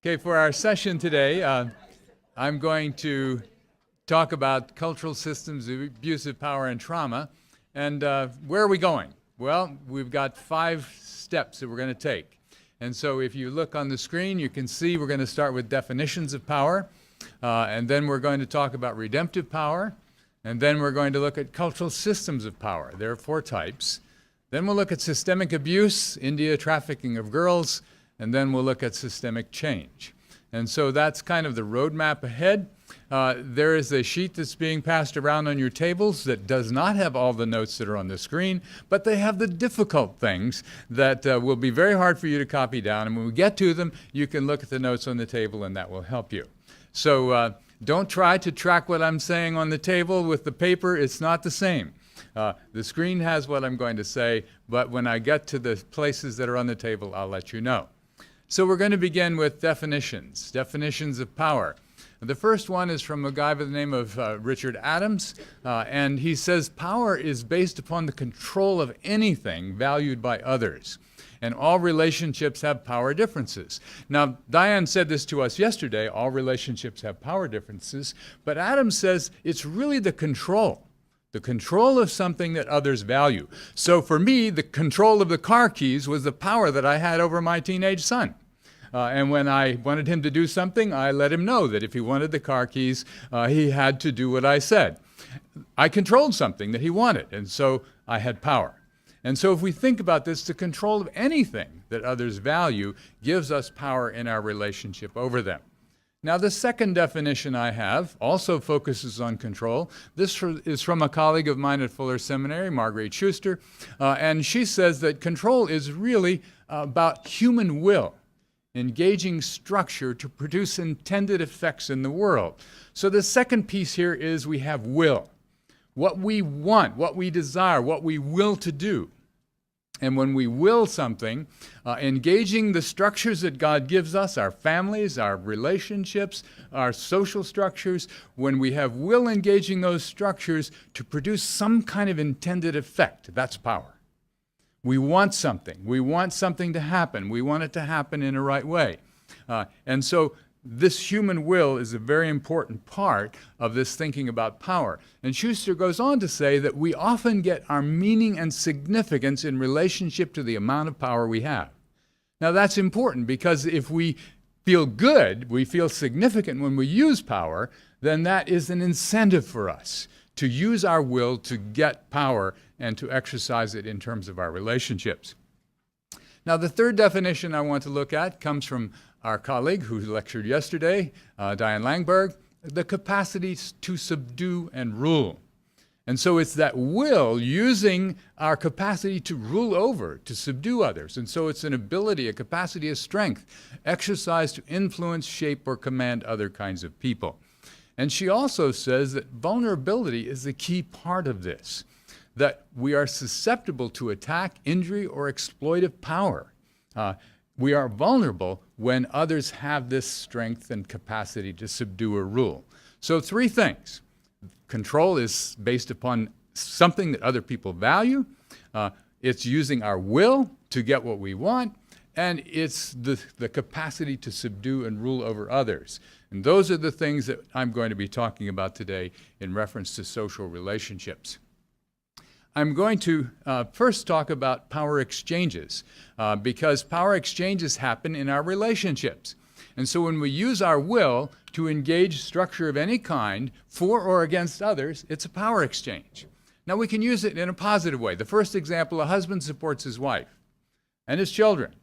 Okay, for our session today, I'm going to talk about cultural systems of abuse of power and trauma. And where are we going? Well, we've got 5 steps that we're going to take. And so if you look on the screen, you can see we're going to start with definitions of power. And then we're going to talk about redemptive power. And then we're going to look at cultural systems of power. There are 4 types. Then we'll look at systemic abuse, India trafficking of girls, and then we'll look at systemic change. And so that's kind of the roadmap ahead. There is a sheet that's being passed around on your tables that does not have all the notes that are on the screen, but they have the difficult things that will be very hard for you to copy down. And when we get to them, you can look at the notes on the table and that will help you. So don't try to track what I'm saying on the table with the paper. It's not the same. The screen has what I'm going to say, but when I get to the places that are on the table, I'll let you know. So we're going to begin with definitions of power. The first one is from a guy by the name of Richard Adams, and he says power is based upon the control of anything valued by others. And all relationships have power differences. Now, Diane said this to us yesterday, all relationships have power differences, but Adams says it's really the control of something that others value. So for me, the control of the car keys was the power that I had over my teenage son. And when I wanted him to do something, I let him know that if he wanted the car keys, he had to do what I said. I controlled something that he wanted, and so I had power. And so if we think about this, the control of anything that others value gives us power in our relationship over them. Now, the second definition I have also focuses on control. This is from a colleague of mine at Fuller Seminary, Marguerite Schuster, and she says that control is really about human will, engaging structure to produce intended effects in the world. So the second piece here is we have will. What we want, what we desire, what we will to do. And when we will something, engaging the structures that God gives us, our families, our relationships, our social structures, when we have will engaging those structures to produce some kind of intended effect, that's power. We want something. We want something to happen. We want it to happen in a right way. And so this human will is a very important part of this thinking about power. And Schuster goes on to say that we often get our meaning and significance in relationship to the amount of power we have. Now that's important because if we feel good, we feel significant when we use power, then that is an incentive for us to use our will to get power and to exercise it in terms of our relationships. Now, the third definition I want to look at comes from our colleague who lectured yesterday, Diane Langberg, the capacity to subdue and rule. And so it's that will using our capacity to rule over, to subdue others. And so it's an ability, a capacity, a strength, exercised to influence, shape, or command other kinds of people. And she also says that vulnerability is the key part of this, that we are susceptible to attack, injury, or exploitive power. We are vulnerable when others have this strength and capacity to subdue or rule. So 3 things. Control is based upon something that other people value. It's using our will to get what we want. And it's the capacity to subdue and rule over others. And those are the things that I'm going to be talking about today in reference to social relationships. I'm going to first talk about power exchanges because power exchanges happen in our relationships. And so when we use our will to engage structure of any kind for or against others, it's a power exchange. Now we can use it in a positive way. The first example, a husband supports his wife and his children.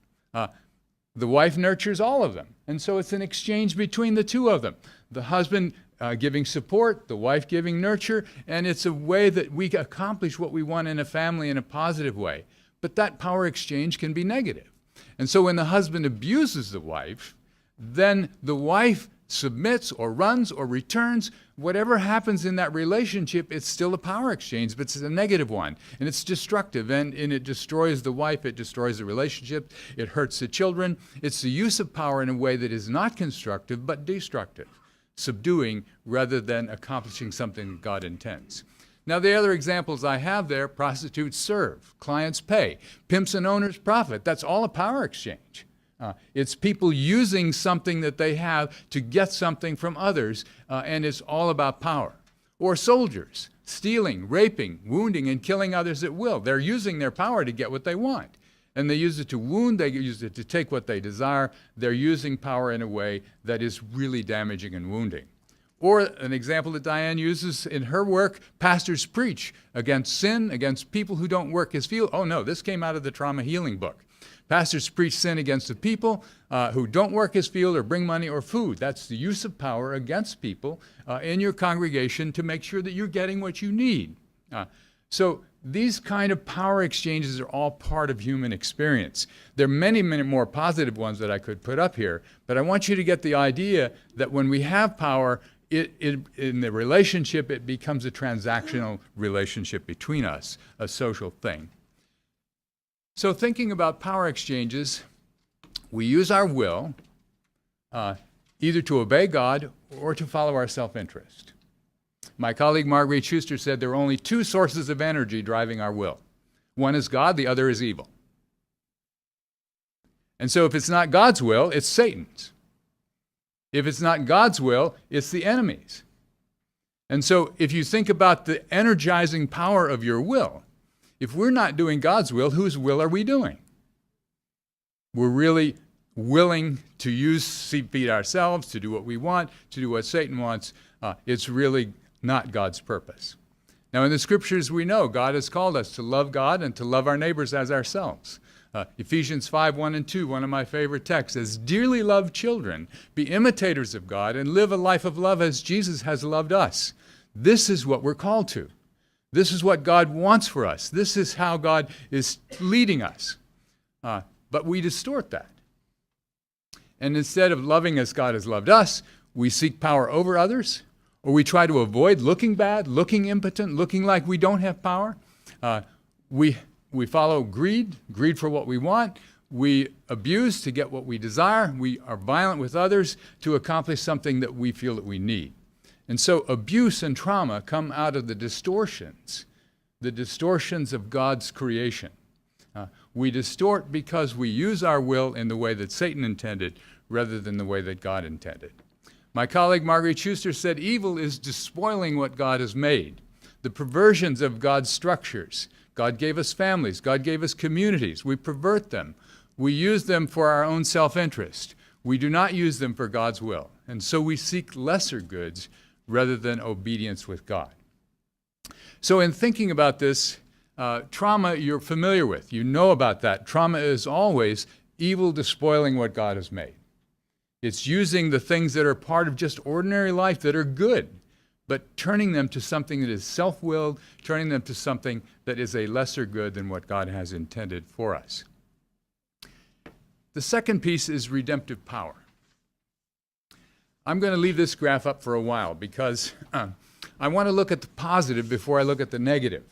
The wife nurtures all of them. And so it's an exchange between the two of them. The husband giving support, the wife giving nurture, and it's a way that we accomplish what we want in a family in a positive way. But that power exchange can be negative. And so when the husband abuses the wife, then the wife submits or runs or returns. Whatever happens in that relationship, it's still a power exchange, but it's a negative one. And it's destructive, and it destroys the wife, it destroys the relationship, it hurts the children. It's the use of power in a way that is not constructive, but destructive, subduing rather than accomplishing something God intends. Now, the other examples I have there, prostitutes serve, clients pay, pimps and owners profit. That's all a power exchange. It's people using something that they have to get something from others, and it's all about power. Or soldiers, stealing, raping, wounding, and killing others at will. They're using their power to get what they want. And they use it to wound, they use it to take what they desire. They're using power in a way that is really damaging and wounding. Or an example that Diane uses in her work, pastors preach against sin, against people who don't work his field. Oh no, this came out of the trauma healing book. Pastors preach sin against the people who don't work his field or bring money or food. That's the use of power against people in your congregation to make sure that you're getting what you need. So these kind of power exchanges are all part of human experience. There are many, many more positive ones that I could put up here, but I want you to get the idea that when we have power, in the relationship, it becomes a transactional relationship between us, a social thing. So thinking about power exchanges, we use our will either to obey God or to follow our self-interest. My colleague Marguerite Schuster said there are only two sources of energy driving our will. One is God, the other is evil. And so if it's not God's will, it's Satan's. If it's not God's will, it's the enemy's. And so if you think about the energizing power of your will, if we're not doing God's will, whose will are we doing? We're really willing to feed ourselves, to do what we want, to do what Satan wants. It's really not God's purpose. Now in the scriptures we know God has called us to love God and to love our neighbors as ourselves. Ephesians 5:1 and 2, one of my favorite texts, says, "Dearly loved children, be imitators of God and live a life of love as Jesus has loved us." This is what we're called to. This is what God wants for us. This is how God is leading us. But we distort that. And instead of loving as God has loved us, we seek power over others, or we try to avoid looking bad, looking impotent, looking like we don't have power. We follow greed for what we want. We abuse to get what we desire. We are violent with others to accomplish something that we feel that we need. And so abuse and trauma come out of the distortions of God's creation. We distort because we use our will in the way that Satan intended rather than the way that God intended. My colleague Marguerite Schuster said evil is despoiling what God has made, the perversions of God's structures. God gave us families. God gave us communities. We pervert them. We use them for our own self-interest. We do not use them for God's will. And so we seek lesser goods rather than obedience with God. So in thinking about this, trauma you're familiar with. You know about that. Trauma is always evil despoiling what God has made. It's using the things that are part of just ordinary life that are good, but turning them to something that is self-willed, turning them to something that is a lesser good than what God has intended for us. The second piece is redemptive power. I'm going to leave this graph up for a while because I want to look at the positive before I look at the negative.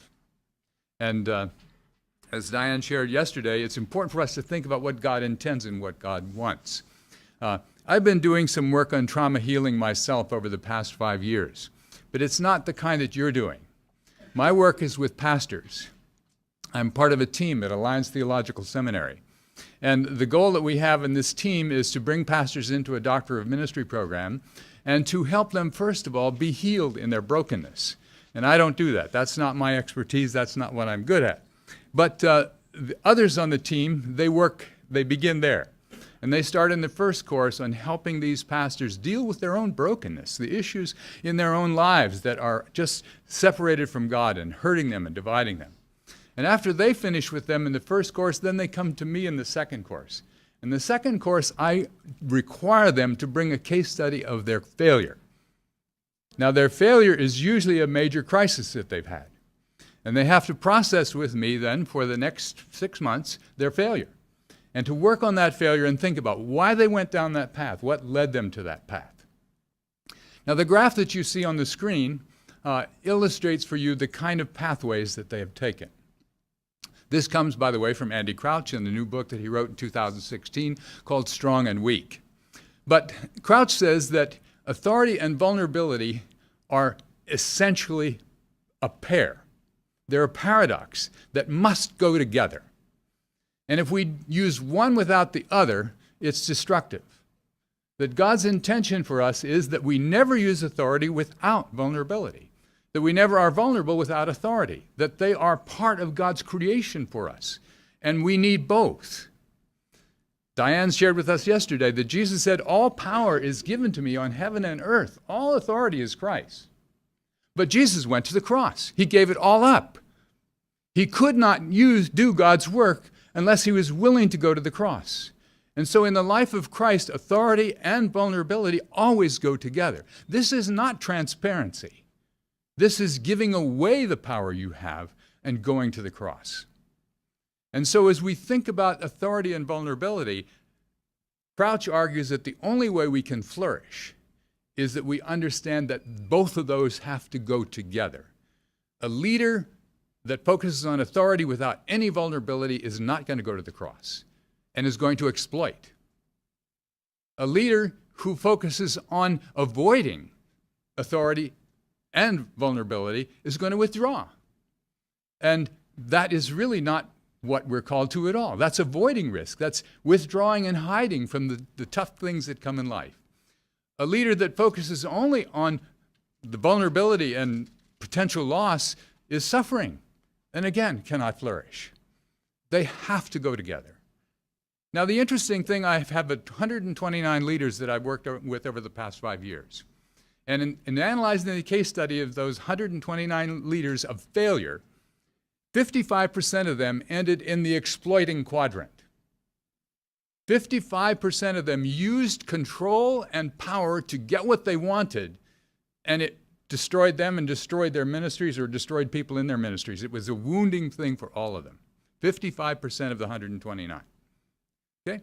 And as Diane shared yesterday, it's important for us to think about what God intends and what God wants. I've been doing some work on trauma healing myself over the past 5 years. But it's not the kind that you're doing. My work is with pastors. I'm part of a team at Alliance Theological Seminary. And the goal that we have in this team is to bring pastors into a Doctor of Ministry program and to help them, first of all, be healed in their brokenness. And I don't do that. That's not my expertise. That's not what I'm good at. But the others on the team, they begin there. And they start in the first course on helping these pastors deal with their own brokenness, the issues in their own lives that are just separated from God and hurting them and dividing them. And after they finish with them in the first course, then they come to me in the second course. In the second course, I require them to bring a case study of their failure. Now, their failure is usually a major crisis that they've had. And they have to process with me then for the next 6 months their failure. And to work on that failure and think about why they went down that path, what led them to that path. Now, the graph that you see on the screen illustrates for you the kind of pathways that they have taken. This comes, by the way, from Andy Crouch in the new book that he wrote in 2016 called Strong and Weak. But Crouch says that authority and vulnerability are essentially a pair. They're a paradox that must go together. And if we use one without the other, it's destructive. That God's intention for us is that we never use authority without vulnerability, that we never are vulnerable without authority, that they are part of God's creation for us, and we need both. Diane shared with us yesterday that Jesus said, all power is given to me on heaven and earth. All authority is Christ. But Jesus went to the cross. He gave it all up. He could not do God's work unless he was willing to go to the cross. And so in the life of Christ, authority and vulnerability always go together. This is not transparency. This is giving away the power you have and going to the cross. And so as we think about authority and vulnerability, Crouch argues that the only way we can flourish is that we understand that both of those have to go together. A leader that focuses on authority without any vulnerability is not going to go to the cross and is going to exploit. A leader who focuses on avoiding authority and vulnerability is going to withdraw. And that is really not what we're called to at all. That's avoiding risk. That's withdrawing and hiding from the tough things that come in life. A leader that focuses only on the vulnerability and potential loss is suffering, and again, cannot flourish. They have to go together. Now, the interesting thing, I have 129 leaders that I've worked with over the past 5 years. And in analyzing the case study of those 129 leaders of failure, 55% of them ended in the exploiting quadrant. 55% of them used control and power to get what they wanted, and it destroyed them and destroyed their ministries or destroyed people in their ministries. It was a wounding thing for all of them. 55% of the 129. Okay?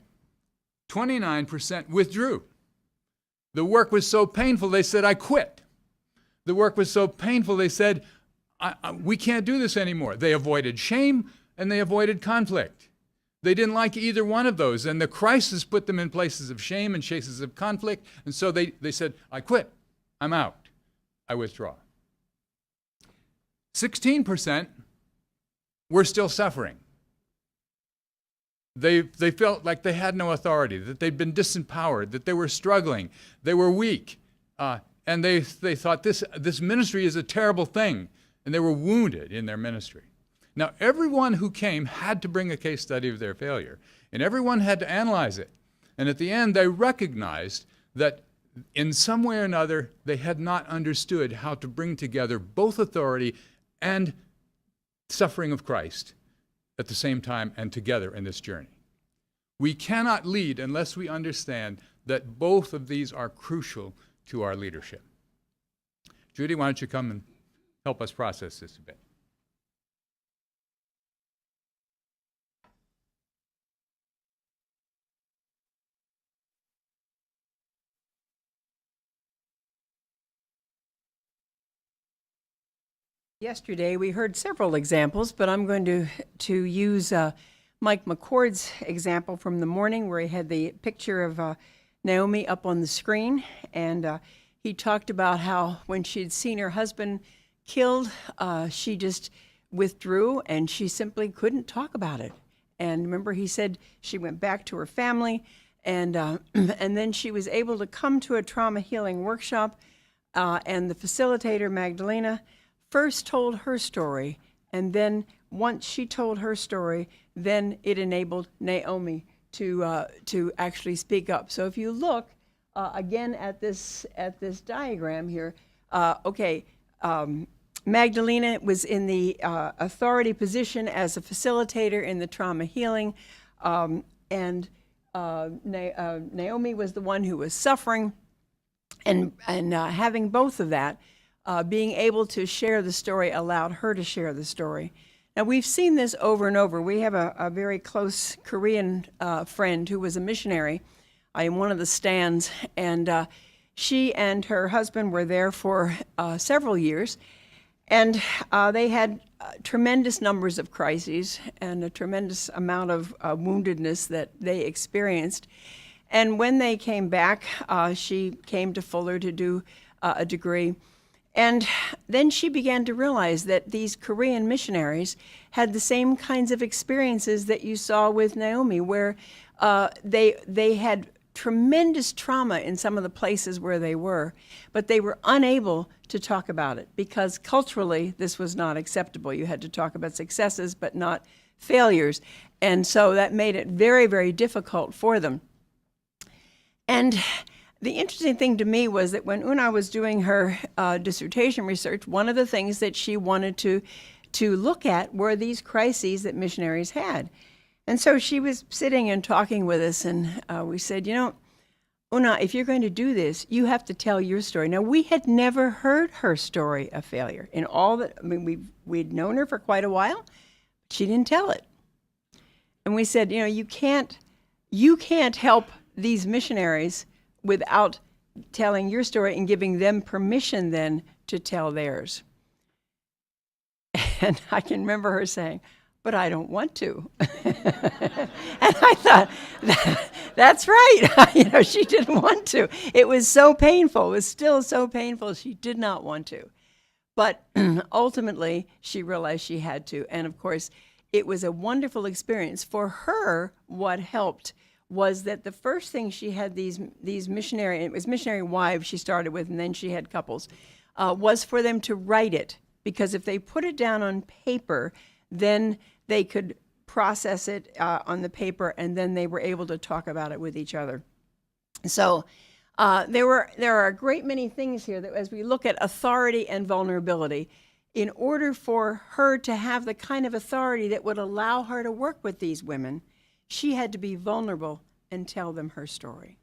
29% withdrew. The work was so painful, they said, I quit. The work was so painful, they said, we can't do this anymore. They avoided shame and they avoided conflict. They didn't like either one of those, and the crisis put them in places of shame and places of conflict, and so they said, I quit. I'm out. I withdraw. 16% were still suffering. They felt like they had no authority, that they'd been disempowered, that they were struggling, they were weak, and they thought this ministry is a terrible thing, and they were wounded in their ministry. Now, everyone who came had to bring a case study of their failure, and everyone had to analyze it. And at the end, they recognized that in some way or another, they had not understood how to bring together both authority and suffering of Christ at the same time and together in this journey. We cannot lead unless we understand that both of these are crucial to our leadership. Judy, why don't you come and help us process this a bit? Yesterday, we heard several examples, but I'm going to use Mike McCord's example from the morning where he had the picture of Naomi up on the screen, and he talked about how when she'd seen her husband killed, she just withdrew and she simply couldn't talk about it. And remember, he said she went back to her family, and then she was able to come to a trauma healing workshop, and the facilitator, Magdalena, first told her story, and then once she told her story, then it enabled Naomi to actually speak up. So if you look again at this diagram here, Magdalena was in the authority position as a facilitator in the trauma healing, and Naomi was the one who was suffering, and having both of that. Being able to share the story allowed her to share the story. Now, we've seen this over and over. We have a very close Korean friend who was a missionary in one of the stands, and she and her husband were there for several years, and they had tremendous numbers of crises and a tremendous amount of woundedness that they experienced. And when they came back, she came to Fuller to do a degree. And then she began to realize that these Korean missionaries had the same kinds of experiences that you saw with Naomi, where they had tremendous trauma in some of the places where they were, but they were unable to talk about it because culturally this was not acceptable. You had to talk about successes but not failures. And so that made it very, very difficult for them. And the interesting thing to me was that when Una was doing her dissertation research, one of the things that she wanted to look at were these crises that missionaries had. And so she was sitting and talking with us, and we said, Una, if you're going to do this, you have to tell your story. Now, we had never heard her story of failure. We'd known her for quite a while, but she didn't tell it. And we said, you can't help these missionaries without telling your story and giving them permission then to tell theirs. And I can remember her saying, but I don't want to. And I thought, that's right. She didn't want to. It was so painful. It was still so painful. She did not want to. But ultimately, she realized she had to. And of course, it was a wonderful experience. For her, what helped was that the first thing she had these missionary, and it was missionary wives she started with, and then she had couples, was for them to write it. Because if they put it down on paper, then they could process it on the paper, and then they were able to talk about it with each other. So there are a great many things here that as we look at authority and vulnerability, in order for her to have the kind of authority that would allow her to work with these women, she had to be vulnerable and tell them her story.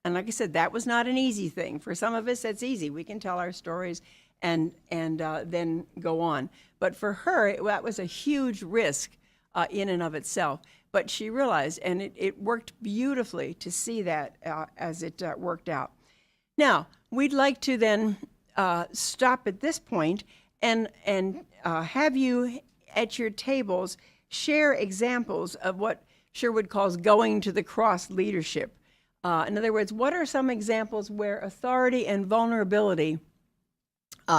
And like I said, that was not an easy thing. For some of us, that's easy. We can tell our stories and then go on. But for her, that was a huge risk in and of itself. But she realized, and it worked beautifully to see that as it worked out. Now, we'd like to then stop at this point and have you at your tables share examples of what Sherwood calls going to the cross leadership. In other words, what are some examples where authority and vulnerability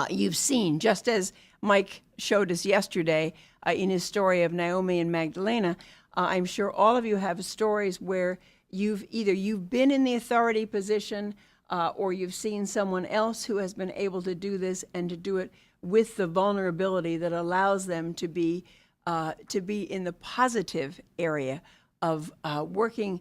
you've seen, just as Mike showed us yesterday in his story of Naomi and Magdalena. I'm sure all of you have stories where you've been in the authority position or you've seen someone else who has been able to do this and to do it with the vulnerability that allows them to be in the positive area of working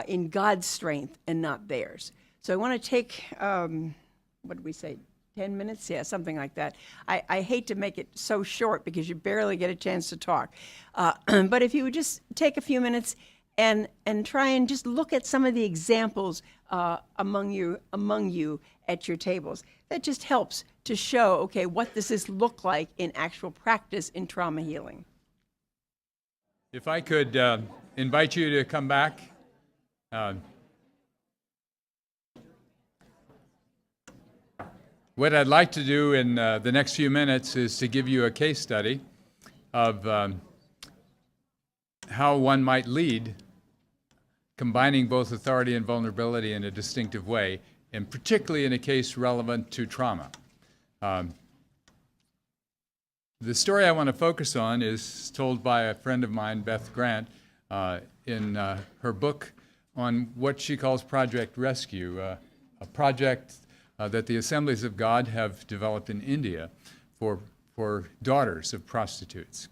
in God's strength and not theirs. So I want to take, what did we say, 10 minutes? Yeah, something like that. I hate to make it so short because you barely get a chance to talk. But if you would just take a few minutes and try and just look at some of the examples among you at your tables. That just helps to show, okay, what does this look like in actual practice in trauma healing? If I could invite you to come back. What I'd like to do in the next few minutes is to give you a case study of how one might lead, combining both authority and vulnerability in a distinctive way, and particularly in a case relevant to trauma. The story I want to focus on is told by a friend of mine, Beth Grant, in her book on what she calls Project Rescue, a project that the Assemblies of God have developed in India for daughters of prostitutes.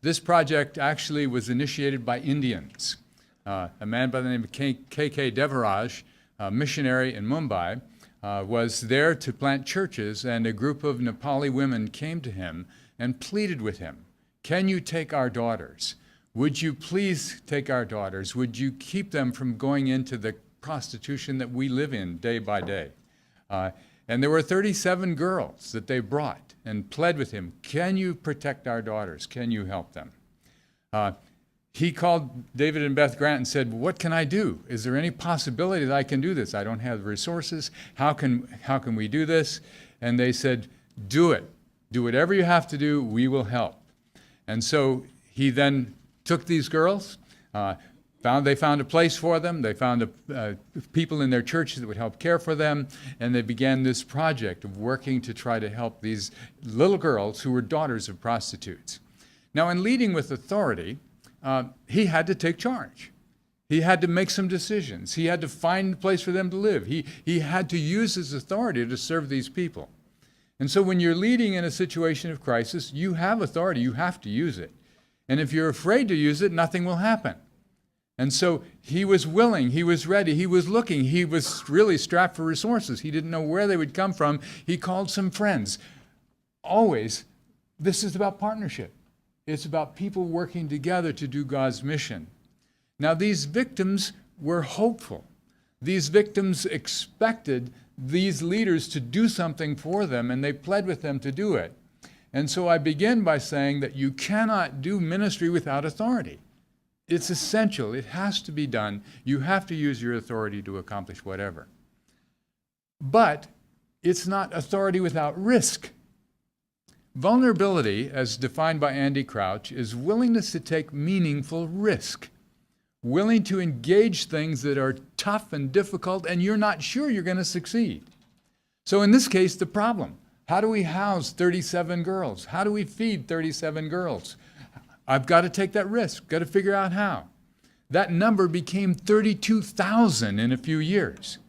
This project actually was initiated by Indians. A man by the name of K.K. Devaraj, a missionary in Mumbai, was there to plant churches, and a group of Nepali women came to him and pleaded with him, "Can you take our daughters? Would you please take our daughters? Would you keep them from going into the prostitution that we live in day by day?" And there were 37 girls that they brought and pled with him, "Can you protect our daughters? Can you help them?" He called David and Beth Grant and said, "What can I do? Is there any possibility that I can do this? I don't have the resources. How can we do this?" And they said, "Do it. Do whatever you have to do. We will help." And so he then took these girls, they found a place for them. They found people in their churches that would help care for them, and they began this project of working to try to help these little girls who were daughters of prostitutes. Now, in leading with authority, he had to take charge. He had to make some decisions. He had to find a place for them to live. He had to use his authority to serve these people. And so when you're leading in a situation of crisis, you have authority. You have to use it. And if you're afraid to use it, nothing will happen. And so he was willing, he was ready, he was looking, he was really strapped for resources. He didn't know where they would come from. He called some friends. Always, this is about partnership. It's about people working together to do God's mission. Now, these victims were hopeful. These victims expected these leaders to do something for them, and they pled with them to do it. And so I begin by saying that you cannot do ministry without authority. It's essential. It has to be done. You have to use your authority to accomplish whatever. But it's not authority without risk. Vulnerability, as defined by Andy Crouch, is willingness to take meaningful risk. Willing to engage things that are tough and difficult, and you're not sure you're going to succeed. So in this case, the problem: how do we house 37 girls? How do we feed 37 girls? I've got to take that risk, got to figure out how. That number became 32,000 in a few years.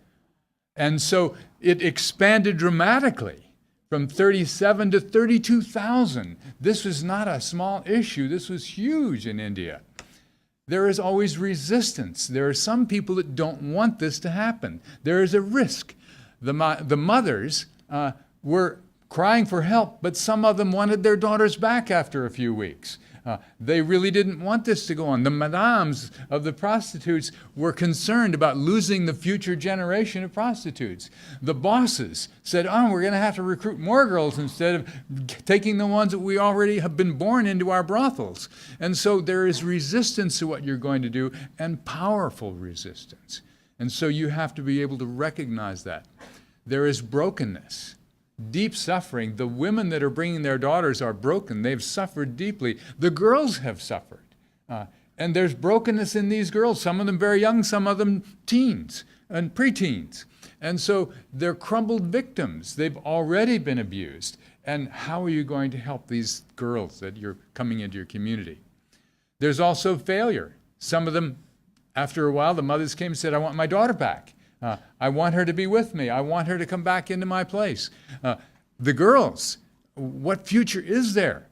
And so it expanded dramatically from 37 to 32,000. This was not a small issue. This was huge in India. There is always resistance. There are some people that don't want this to happen. There is a risk. The mothers were crying for help, but some of them wanted their daughters back after a few weeks. They really didn't want this to go on. The madames of the prostitutes were concerned about losing the future generation of prostitutes. The bosses said, we're going to have to recruit more girls instead of taking the ones that we already have been born into our brothels. And so there is resistance to what you're going to do, and powerful resistance. And so you have to be able to recognize that. There is brokenness. Deep suffering. The women that are bringing their daughters are broken. They've suffered deeply. The girls have suffered. And there's brokenness in these girls, some of them very young, some of them teens and preteens. And so they're crumbled victims. They've already been abused. And how are you going to help these girls that you're coming into your community? There's also failure. Some of them, after a while, the mothers came and said, I want my daughter back. I want her to be with me. I want her to come back into my place. The girls, what future is there?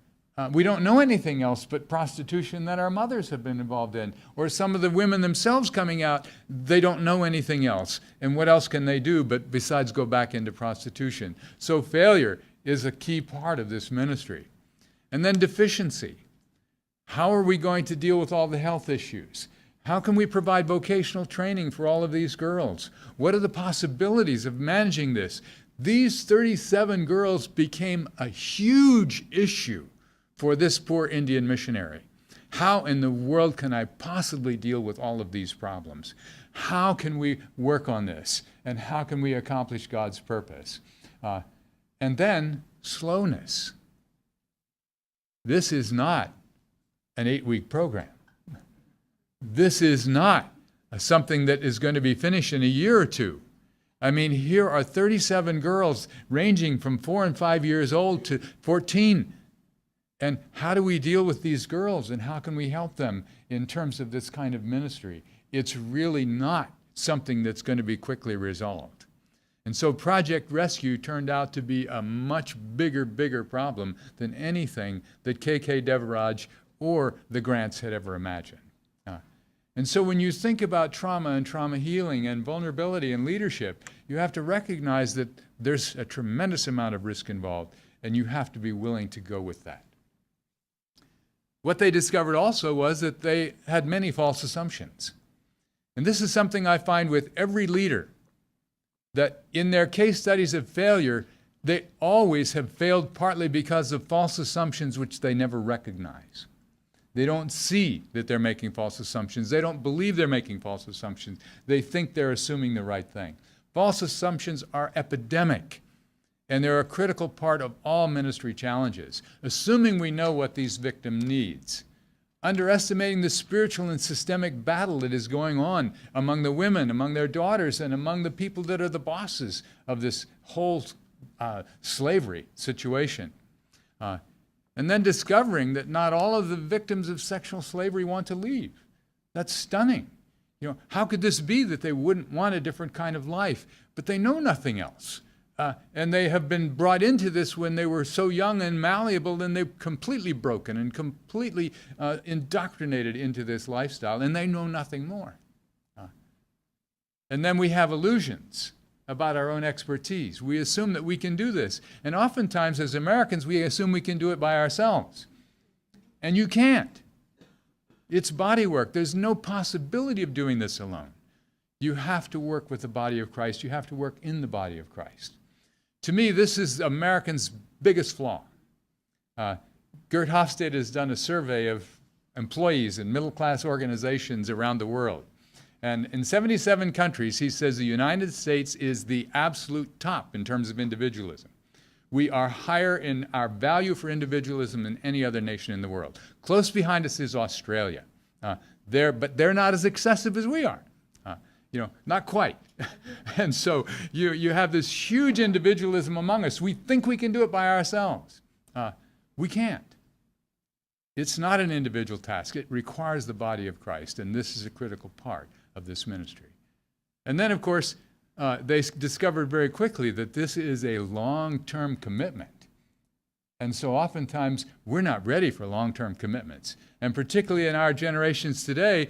We don't know anything else but prostitution that our mothers have been involved in. Or some of the women themselves coming out, they don't know anything else. And what else can they do but besides go back into prostitution? So failure is a key part of this ministry. And then deficiency. How are we going to deal with all the health issues? How can we provide vocational training for all of these girls? What are the possibilities of managing this? These 37 girls became a huge issue for this poor Indian missionary. How in the world can I possibly deal with all of these problems? How can we work on this? And how can we accomplish God's purpose? And then slowness. This is not an 8-week program. This is not something that is going to be finished in a year or two. I mean, here are 37 girls ranging from 4 and 5 years old to 14. And how do we deal with these girls, and how can we help them in terms of this kind of ministry? It's really not something that's going to be quickly resolved. And so Project Rescue turned out to be a much bigger problem than anything that K.K. Devaraj or the Grants had ever imagined. And so when you think about trauma and trauma healing and vulnerability and leadership, you have to recognize that there's a tremendous amount of risk involved, and you have to be willing to go with that. What they discovered also was that they had many false assumptions. And this is something I find with every leader, that in their case studies of failure, they always have failed partly because of false assumptions which they never recognize. They don't see that they're making false assumptions. They don't believe they're making false assumptions. They think they're assuming the right thing. False assumptions are epidemic, and they're a critical part of all ministry challenges. Assuming we know what these victims needs, underestimating the spiritual and systemic battle that is going on among the women, among their daughters, and among the people that are the bosses of this whole slavery situation. And then discovering that not all of the victims of sexual slavery want to leave. That's stunning. How could this be that they wouldn't want a different kind of life? But they know nothing else. And they have been brought into this when they were so young and malleable, and they're completely broken and completely indoctrinated into this lifestyle, and they know nothing more. And then we have illusions about our own expertise. We assume that we can do this. And oftentimes, as Americans, we assume we can do it by ourselves. And you can't. It's body work. There's no possibility of doing this alone. You have to work with the body of Christ. You have to work in the body of Christ. To me, this is Americans' biggest flaw. Gert Hofstede has done a survey of employees in middle-class organizations around the world. And in 77 countries, he says the United States is the absolute top in terms of individualism. We are higher in our value for individualism than any other nation in the world. Close behind us is Australia. But they're not as excessive as we are. Not quite. And so you have this huge individualism among us. We think we can do it by ourselves. We can't. It's not an individual task. It requires the body of Christ, and this is a critical part of this ministry. And then, of course, they discovered very quickly that this is a long-term commitment. And so oftentimes, we're not ready for long-term commitments. And particularly in our generations today,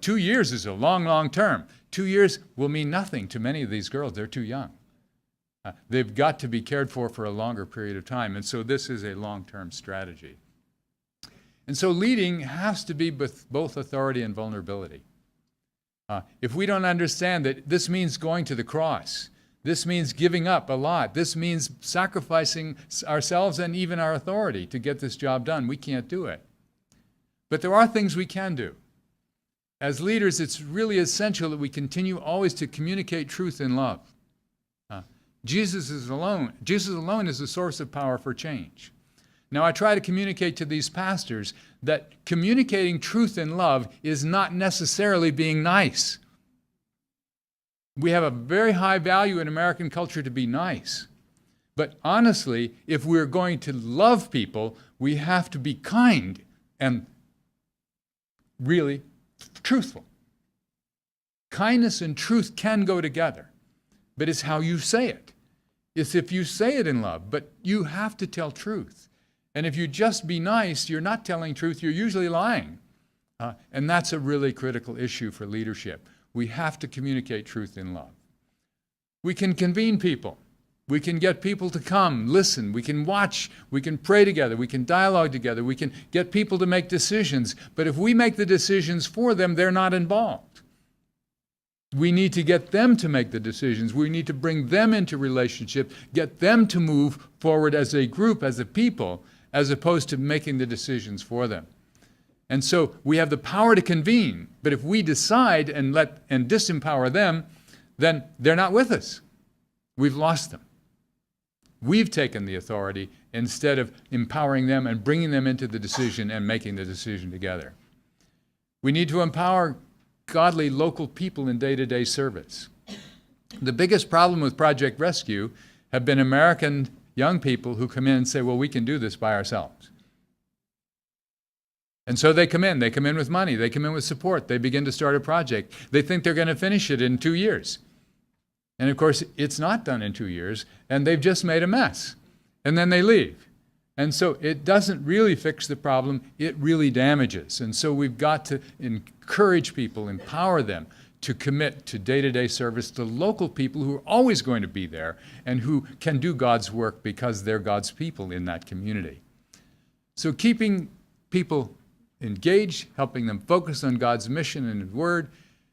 2 years is a long, long term. 2 years will mean nothing to many of these girls. They're too young. They've got to be cared for a longer period of time. And so this is a long-term strategy. And so leading has to be both authority and vulnerability. If we don't understand that this means going to the cross, this means giving up a lot, this means sacrificing ourselves and even our authority to get this job done, we can't do it. But there are things we can do. As leaders, it's really essential that we continue always to communicate truth in love. Jesus alone is the source of power for change. Now, I try to communicate to these pastors that communicating truth in love is not necessarily being nice. We have a very high value in American culture to be nice. But honestly, if we're going to love people, we have to be kind and really truthful. Kindness and truth can go together, but it's how you say it. It's if you say it in love, but you have to tell truth. And if you just be nice, you're not telling truth, you're usually lying. And that's a really critical issue for leadership. We have to communicate truth in love. We can convene people. We can get people to come, listen. We can watch. We can pray together. We can dialogue together. We can get people to make decisions. But if we make the decisions for them, they're not involved. We need to get them to make the decisions. We need to bring them into relationship, get them to move forward as a group, as a people, as opposed to making the decisions for them. And so we have the power to convene, but if we decide and disempower them, then they're not with us. We've lost them. We've taken the authority instead of empowering them and bringing them into the decision and making the decision together. We need to empower godly local people in day-to-day service. The biggest problem with Project Rescue have been American young people who come in and say, well, we can do this by ourselves. And so they come in with money, they come in with support, they begin to start a project. They think they're going to finish it in 2 years. And of course, it's not done in 2 years, and they've just made a mess. And then they leave. And so it doesn't really fix the problem, it really damages. And so we've got to encourage people, empower them to commit to day-to-day service to local people who are always going to be there and who can do God's work because they're God's people in that community. So keeping people engaged, helping them focus on God's mission and His Word,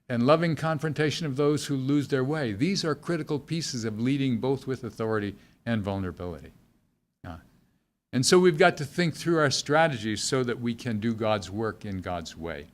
and loving confrontation of those who lose their way. These are critical pieces of leading both with authority and vulnerability. And so we've got to think through our strategies so that we can do God's work in God's way.